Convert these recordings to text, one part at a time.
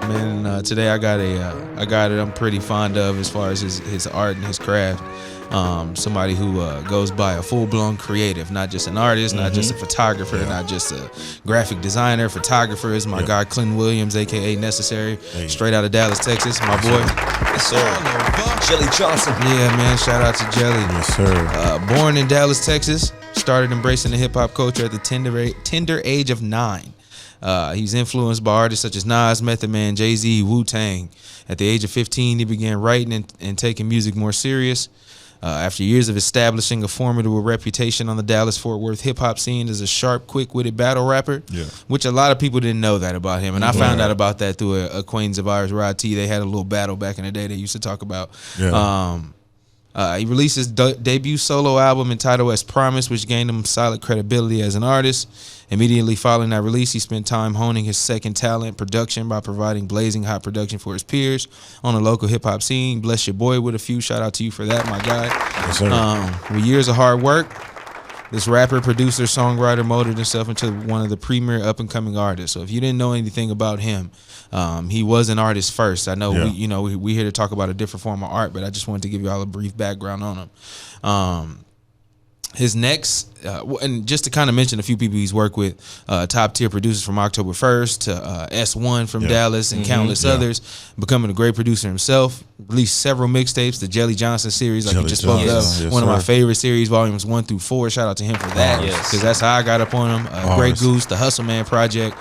Man, today I got a guy that I'm pretty fond of as far as his art and his craft. Somebody who goes by a full-blown creative, not just an artist, not just a photographer, not just a graphic designer. Photographer is my guy Clinton Williams, aka Necessary, straight out of Dallas, Texas. My boy. Yes, sir. Jelly Johnson. Yeah, man. Shout out to Jelly. Yes, sir. Born in Dallas, Texas. Started embracing the hip-hop culture at the tender age of 9. He's influenced by artists such as Nas, Method Man, Jay-Z, Wu-Tang. At the age of 15, he began writing and taking music more serious. After years of establishing a formidable reputation on the Dallas-Fort Worth hip-hop scene as a sharp, quick-witted battle rapper, which a lot of people didn't know that about him. And I found out about that through a acquaintance of ours, Rod T. They had a little battle back in the day they used to talk about. He released his debut solo album entitled As Promised, which gained him solid credibility as an artist. Immediately following that release, he spent time honing his second talent, production, by providing blazing hot production for his peers on the local hip-hop scene. Bless your boy with a few. Shout out to you for that, my guy. Yes, sir. With years of hard work, this rapper, producer, songwriter molded himself into one of the premier up-and-coming artists. So if you didn't know anything about him, he was an artist first. I know we here to talk about a different form of art, but I just wanted to give you all a brief background on him. His next, and just to kind of mention a few people he's worked with, top tier producers from October 1st to S1 from Dallas and countless others, becoming a great producer himself. Released several mixtapes, the Jelly Johnson series, like you just spoke of, one of my favorite series, volumes 1 through 4. Shout out to him for that, because that's how I got up on him. Great Goose, the Hustle Man Project.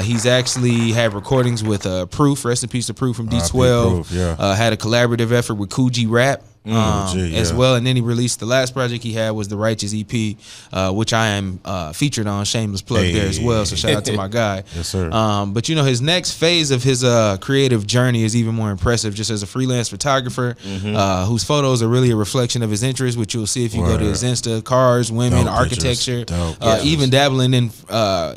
He's actually had recordings with Proof, rest in peace to Proof from D12. Had a collaborative effort with Coogee Rap. As well, and then he released the last project he had was the Righteous EP, which I am featured on. Shameless plug there as well. So shout out to my guy. Yes, sir. But you know, his next phase of his creative journey is even more impressive. Just as a freelance photographer, whose photos are really a reflection of his interests, which you'll see if you go to his Insta: cars, women, architecture, even dabbling in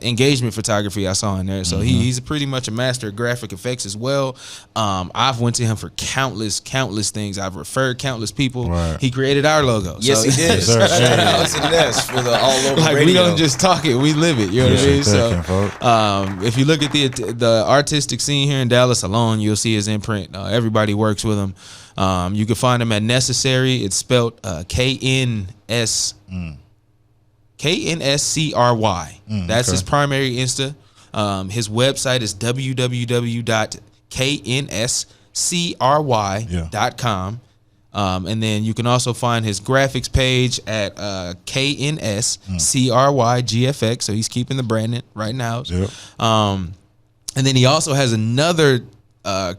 engagement photography. I saw in there. So he's pretty much a master of graphic effects as well. I've went to him for countless things. I've referred countless people. He created our logo. Yes, he did. Shout out to Ness for the AllOva like radio. We don't just talk it, we live it. You know what I mean? So if you look at the artistic scene here in Dallas alone, you'll see his imprint. Everybody works with him. You can find him at Necessary. It's spelled Knscry. That's his primary Insta. His website is www.knscry.com. And then you can also find his graphics page at KNSCRYGFX. So he's keeping the branding right now. And then he also has another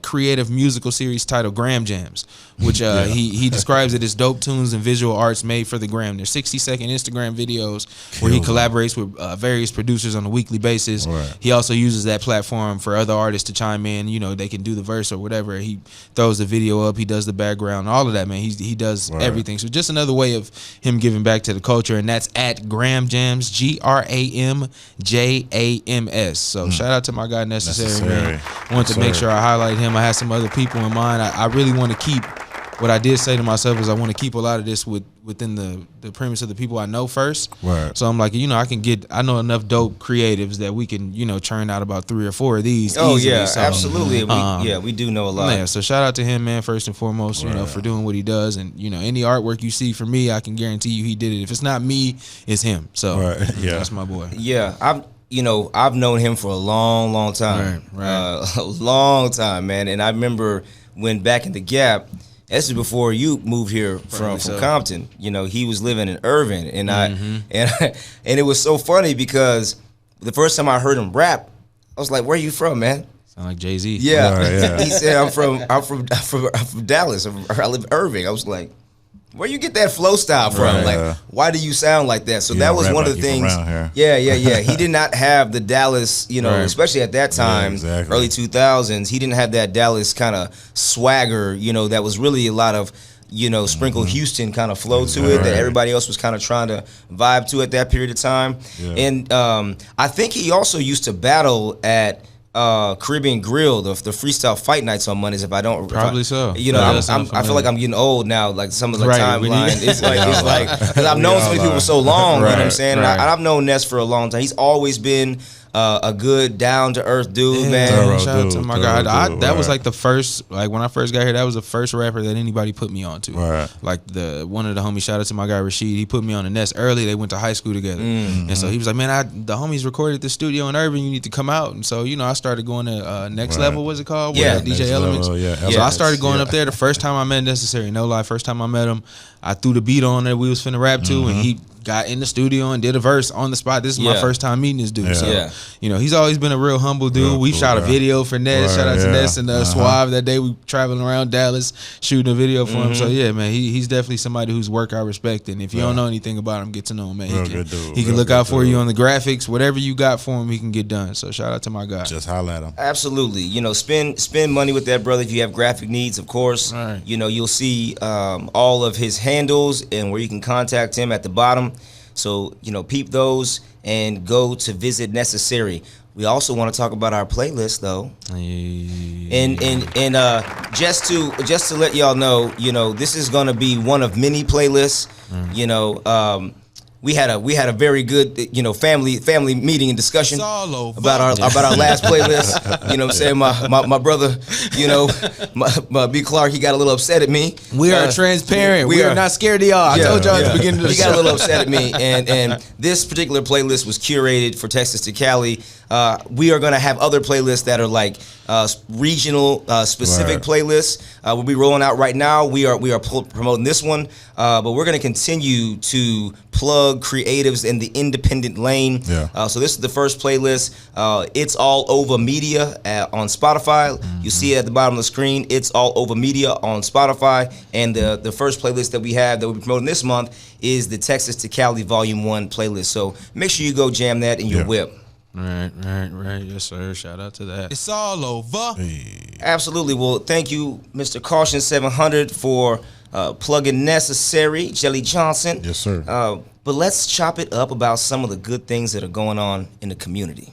creative musical series titled Gram Jams, which he describes it as dope tunes and visual arts made for the gram. They're 60-second Instagram videos where he collaborates with various producers on a weekly basis. He also uses that platform for other artists to chime in. You know, they can do the verse or whatever. He throws the video up. He does the background, all of that, man. He does everything. So just another way of him giving back to the culture, and that's at Gram Jams, GRAMJAMS. So shout out to my guy Necessary. Man. I wanted to make sure I highlight him. I had some other people in mind. I really want to keep, what I did say to myself is I want to keep a lot of this within the premise of the people I know first. So I'm like, you know, I know enough dope creatives that we can, you know, churn out about 3 or 4 of these. Easily. So, absolutely. We do know a lot. Yeah, so shout out to him, man, first and foremost, you know, for doing what he does. And, you know, any artwork you see from me, I can guarantee you he did it. If it's not me, it's him. So that's my boy. Yeah, I've known him for a long time. A long time, man. And I remember when back in the Gap, this is before you moved here from Compton. You know, he was living in Irving, and and it was so funny because the first time I heard him rap, I was like, "Where are you from, man?" Sound like Jay-Z. Yeah. He said, "I'm from Dallas. I live in Irving." I was like, where you get that flow style from? Like, why do you sound like that? So that was one of the things. Yeah. He did not have the Dallas, you know, especially at that time, early 2000s. He didn't have that Dallas kind of swagger, you know, that was really a lot of, you know, sprinkle Houston kind of flow to it that everybody else was kind of trying to vibe to at that period of time. And I think he also used to battle at Caribbean Grill, the freestyle fight nights on Mondays. If I don't, probably so. You know, I feel like I'm getting old now. Like some of the timeline, it's like because I've known so many people for so long. You know what I'm saying? And I've known Ness for a long time. He's always been a good, down to earth dude, man. Shout out to my guy. That was like the first, like when I first got here, that was the first rapper that anybody put me on to. Like one of the homies, shout out to my guy Rashid. He put me on the Ness early. They went to high school together, and so he was like, "Man, the homies recorded at the studio in Urban. You need to come out." And so I started going to Next Level. What's it called? Yeah, DJ Elements. So I started going up there. The first time I met Necessary, no lie, first time I met him, I threw the beat on that we was finna rap to, and he got in the studio and did a verse on the spot. This is my first time meeting this dude. So, he's always been a real humble dude. We shot a video for Ness. Shout out to Ness and Suave that day. We traveling around Dallas shooting a video for him. So, yeah, man, he's definitely somebody whose work I respect. And if you don't know anything about him, get to know him, man. He can look out for you on the graphics. Whatever you got for him, he can get done. So, shout out to my guy. Just holler at him. Absolutely. Spend money with that brother if you have graphic needs, of course. Right. You'll see all of his handles and where you can contact him at the bottom. So, peep those and go to Visit Necessary. We also want to talk about our playlist, though. And just to let y'all know, this is going to be one of many playlists. We had a very good family meeting and discussion about our last playlist. You know what I'm saying? My brother, my B. Clark, he got a little upset at me. We are transparent. We are not scared of y'all. I told y'all at the beginning of the show. He got a little upset at me, and this particular playlist was curated for Texas to Cali. We are going to have other playlists that are like regional specific playlists. We'll be rolling out right now. We are promoting this one, but we're going to continue to plug creatives in the independent lane. So this is the first playlist. It's AllOva Media on Spotify. You see it at the bottom of the screen. It's AllOva Media on Spotify. And the first playlist that we have that we'll be promoting this month is the Texas to Cali Volume 1 playlist. So make sure you go jam that in your whip. Right. Yes, sir. Shout out to that. It's all over. Hey. Absolutely. Well, thank you, Mr. Caution 700, for plugging Necessary, Jelly Johnson. Yes, sir. But let's chop it up about some of the good things that are going on in the community.